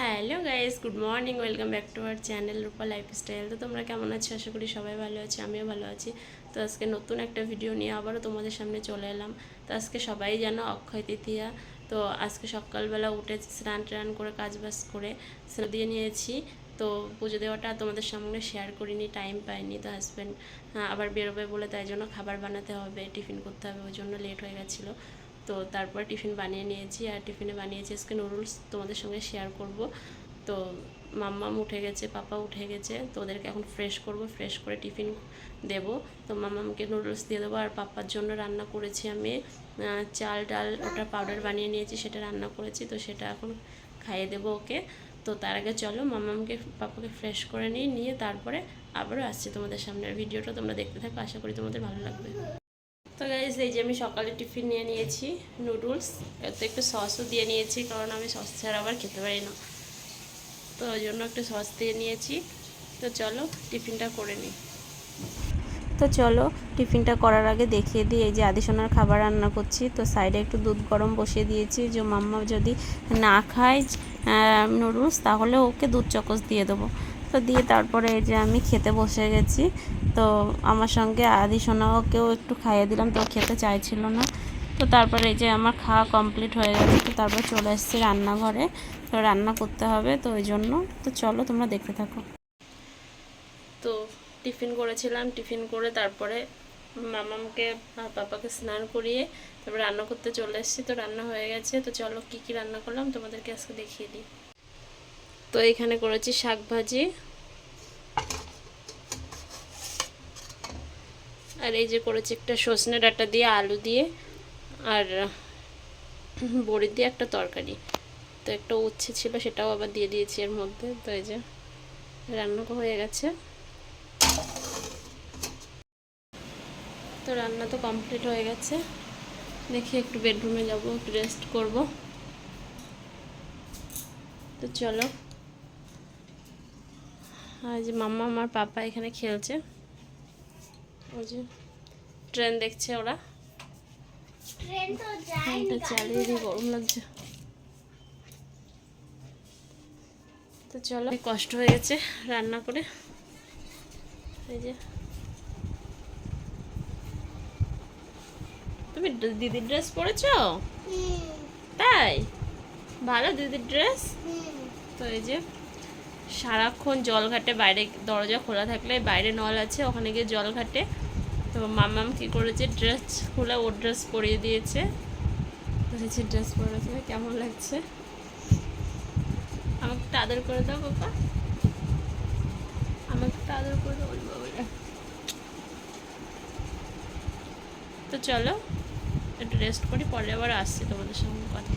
Hello guys, good morning. Welcome back to our channel Rupa lifestyle. তো তোমরা কেমন আছো? আশা করি সবাই ভালো আছে, আমিও ভালো আছি। তো আজকে নতুন একটা ভিডিও নিয়ে আবারও তোমাদের সামনে চলে এলাম। তো আজকে সবাই জানো অক্ষয় তৃতীয়া। তো আজকে সকালবেলা উঠে স্নান টান করে কাজবাজ করে স্নান দিয়ে নিয়েছি। তো পুজো দেওয়াটা তোমাদের সামনে শেয়ার করিনি, টাইম পাইনি। তো হাজব্যান্ড আবার বেরোবে বলে, তাই জন্য খাবার বানাতে হবে, টিফিন করতে হবে, ওই জন্য লেট হয়ে গেছিলো। তো তারপর টিফিন বানিয়ে নিয়েছি, আর টিফিনে বানিয়েছি আজকে নুডলস, তোমাদের সঙ্গে শেয়ার করব। তো মাম্মাম উঠে গেছে, পাপা উঠে গেছে, তো ওদেরকে এখন ফ্রেশ করব, ফ্রেশ করে টিফিন দেব। তো মাম্মামকে নুডলস দিয়ে দেবো। আর পাপার জন্য রান্না করেছি আমি চাল ডাল, ওটা পাউডার বানিয়ে নিয়েছি, সেটা রান্না করেছি, তো সেটা এখন খাইয়ে দেবো ওকে। তো তার আগে চলো মাম্মামকে পাপাকে ফ্রেশ করে নিয়ে তারপরে আবারও আসছি তোমাদের সামনে। ভিডিওটা তোমরা দেখতে থাকো, আশা করি তোমাদের ভালো লাগবে। তো গাইজ, এই যে আমি সকালে টিফিন নিয়ে নিয়েছি নুডলস, এতে একটু সসও দিয়ে নিয়েছি, কারণ আমি সস ছাড়া আবার খেতে পারি না, তো ওই জন্য একটু সস দিয়ে নিয়েছি। তো চলো টিফিনটা করে নিই। তো চলো টিফিনটা করার আগে দেখিয়ে দিই, এই যে আদিসোনার খাবার রান্না করছি। তো সাইডে একটু দুধ গরম বসিয়ে দিয়েছি, যে মাম্মা যদি না খায় নুডলস, তাহলে ওকে দুধ চকোস দিয়ে দেবো। তো দিয়ে তারপরে এই যে আমি খেতে বসে গেছি। তো আমার সঙ্গে আদিসোনাকেও একটু খাইয়ে দিলাম, তো খেতে চাইছিল না। তো তারপরে এই যে আমার খাওয়া কমপ্লিট হয়ে গেছে। তো তারপর চলে এসেছি রান্নাঘরে, তো রান্না করতে হবে, তো ওই জন্য। তো চলো তোমরা দেখতে থাকো। তো টিফিন করেছিলাম, টিফিন করে তারপরে মামামকে আর পাপাকে স্নান করিয়ে তারপর রান্না করতে চলে এসেছি। তো রান্না হয়ে গেছে। তো চলো কি কি রান্না করলাম তোমাদেরকে আজকে দেখিয়ে দিই। তো এখানে করেছি শাক ভাজি, আর এই যে করেছি একটা সজনে ডাঁটা দিয়ে আলু দিয়ে, আর বড়ি দিয়ে একটা তরকারি। তো একটা উচ্ছে ছিল, সেটাও আবার দিয়ে দিয়েছি এর মধ্যে। তো এই যে রান্না হয়ে গেছে। তো রান্না তো কমপ্লিট হয়ে গেছে। দেখি একটু বেডরুমে যাব, একটু রেস্ট করব। তো চলো। আর যে মাম্মা আমার পাপা এখানে খেলছে, ওই যে ট্রেন দেখছে ওরা। ট্রেনটা চালিয়ে দিয়ে গরম লাগছে। তো চলো, কষ্ট হয়ে গেছে রান্না করে। এই যে তুমি দিদির ড্রেস পরেছো? তাই? ভালো দিদির ড্রেস। তো এই যে সারাক্ষণ জল ঘাটে, বাইরে দরজা খোলা থাকলে বাইরে নল আছে, ওখানে গিয়ে জল ঘাটে। তো মাম্মাম কী করেছে, ড্রেস খুলে ওর ড্রেস পরিয়ে দিয়েছে। ড্রেস পরেছে, কেমন লাগছে? আমাকে একটু আদর করে দাও বাবা, আমাকে একটু আদর করে দাও বলে। তো চলো একটু রেস্ট করি, পরে আবার আসছি তোমাদের সঙ্গে কথা।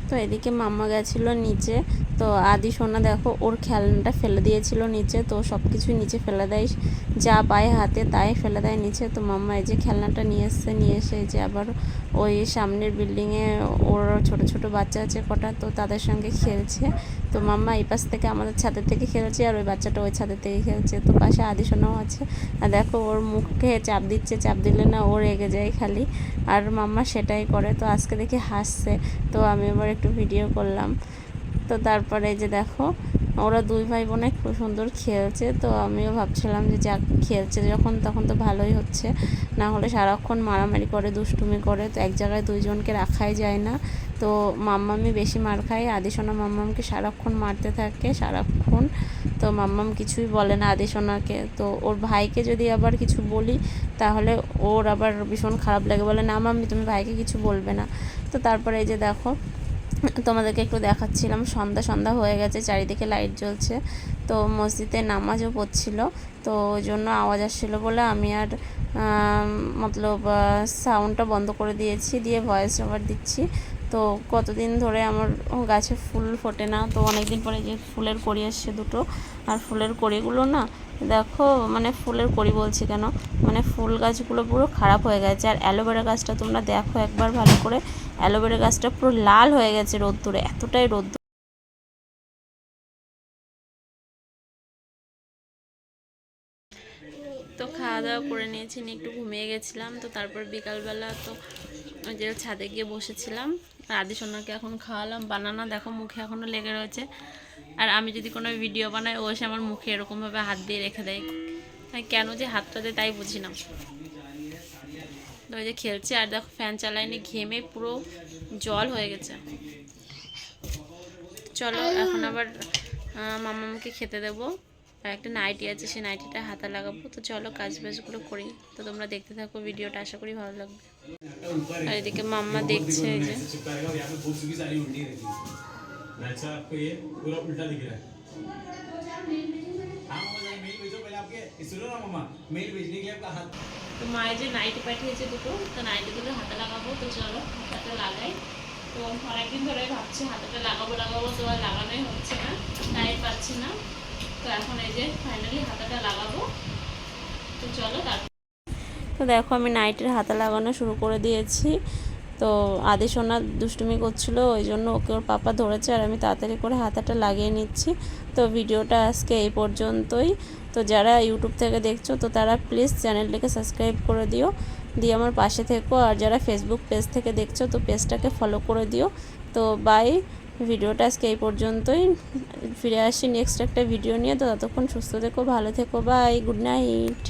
তো এদিকে মাম্মা গেছিলো নিচে। তো আদি সোনা দেখো ওর খেলনাটা ফেলে দিয়েছিল নিচে, তো সব কিছু নিচে ফেলে দেয়, যা পায় হাতে তাই ফেলে দেয় নিচে। তো মাম্মা এই যে খেলনাটা নিয়ে এসছে, নিয়ে এসে যে আবার ওই সামনের বিল্ডিংয়ে ওর ছোট ছোট বাচ্চা আছে কটা, তো তাদের সঙ্গে খেলছে। তো মাম্মা এই পাশ থেকে আমাদের ছাদের থেকে খেলছে, আর ওই বাচ্চাটা ওই ছাদের থেকে খেলছে। তো পাশে আদি সোনাও আছে, আর দেখো ওর মুখে চাপ দিচ্ছে, চাপ দিলে না ও রেগে যায় খালি, আর মাম্মা সেটাই করে। তো আজকে দেখে হাসছে, তো আমি এবার একটু ভিডিও করলাম। তো তারপরে এই যে দেখো ওরা দুই ভাই বোনে খুব সুন্দর খেলছে। তো আমিও ভাবছিলাম যে যাক, খেলছে যখন তখন তো ভালোই হচ্ছে, না হলে সারাক্ষণ মারামারি করে, দুষ্টুমি করে, তো এক জায়গায় দুইজনকে রাখাই যায় না। তো মাম্মামি বেশি মার খায়, আদিসোনা মাম্মামকে সারাক্ষণ মারতে থাকে সারাক্ষণ। তো মাম্মাম কিছুই বলে না আদিসোনাকে। তো ওর ভাইকে যদি আবার কিছু বলি, তাহলে ওর আবার ভীষণ খারাপ লাগে, বলে না মাম্মি তুমি ভাইকে কিছু বলবে না। তো তারপরে এই যে দেখো তোমাদেরকে একটু দেখাচ্ছিলাম, সন্ধ্যা সন্ধ্যা হয়ে গেছে, চারিদিকে লাইট জ্বলছে। তো মসজিদে নামাজও পড়ছিল, তো ওই জন্য আওয়াজ আসছিলো বলে আমি আর মতলব সাউন্ডটা বন্ধ করে দিয়েছি, দিয়ে ভয়েস ওভার দিচ্ছি। তো কতদিন ধরে আমার গাছে ফুল ফোটে না, তো অনেক দিন পরে যে ফুলের কড়ি আসছে দুটো, আর ফুলের কড়িগুলো না দেখো, মানে ফুলের কড়ি বলছি কেন, মানে ফুল গাছগুলো পুরো খারাপ হয়ে গেছে। আর অ্যালোভেরা গাছটা তোমরা দেখো একবার ভালো করে, অ্যালোভেরা গাছটা পুরো লাল হয়ে গেছে রোদ্দুরে, এতটাই রোদ্দুর। তো খাওয়া দাওয়া করে নিয়েছি, নিয়ে একটু ঘুমিয়ে গেছিলাম। তো তারপর বিকালবেলা তো ওই যে ছাদে গিয়ে বসেছিলাম, আর আদি সোনাকে এখন খাওয়ালাম বানানা। দেখো মুখে এখনও লেগে রয়েছে, আর আমি যদি কোনো ভিডিও বানাই ও এসে আমার মুখে এরকমভাবে হাত দিয়ে রেখে দেয়। কেন যে হাতটা দেয় তাই বুঝি না। তো ওই যে খেলছে, আর দেখো ফ্যান চালায়নি, ঘেমে পুরো জল হয়ে গেছে। চলো এখন আবার মামাকে খেতে দেবো, আর একটা নাইটি আছে, সেই নাইটিটা হাতে লাগাবো। তো চলো কাজ বাজগুলো করি। তো তোমরা দেখতে থাকো ভিডিওটা, আশা করি ভালো লাগবে। আর এদিকে মাম্মা দেখছে এই যে। তো মায়ের যে নাইটি পাঠিয়েছে দুটো, তো নাইটিগুলো হাতে লাগাবো। তো চলো হাতে লাগাই। তো অনেকদিন ধরে ভাবছি হাতেটা লাগাবো তো আর লাগানোই হচ্ছে না, টাইম পাচ্ছি না। তো এখন এই যে ফাইনালি হাতাটা লাগাবো। তো চলো তারপর। তো দেখো আমি নাইটের হাতা লাগানো শুরু করে দিয়েছি। তো আদি সোনা দুষ্টুমি করছিল, ওই জন্য ওকে ওর পাপা ধরেছে, আর আমি তাড়াতাড়ি করে হাতাটা লাগিয়ে নিচ্ছি। তো ভিডিওটা আজকে এই পর্যন্তই। তো যারা ইউটিউব থেকে দেখছো তো তারা প্লিজ চ্যানেলটাকে সাবস্ক্রাইব করে দিও, দিয়ে আমার পাশে থেকো। আর যারা ফেসবুক পেজ থেকে দেখছো তো পেজটাকে ফলো করে দিও। তো বাই, ভিডিওটা আজকে এই পর্যন্তই। ফিরে আসি নেক্সট একটা ভিডিও নিয়ে। তো ততক্ষণ সুস্থ থেকো, ভালো থেকো, বাই, গুড নাইট।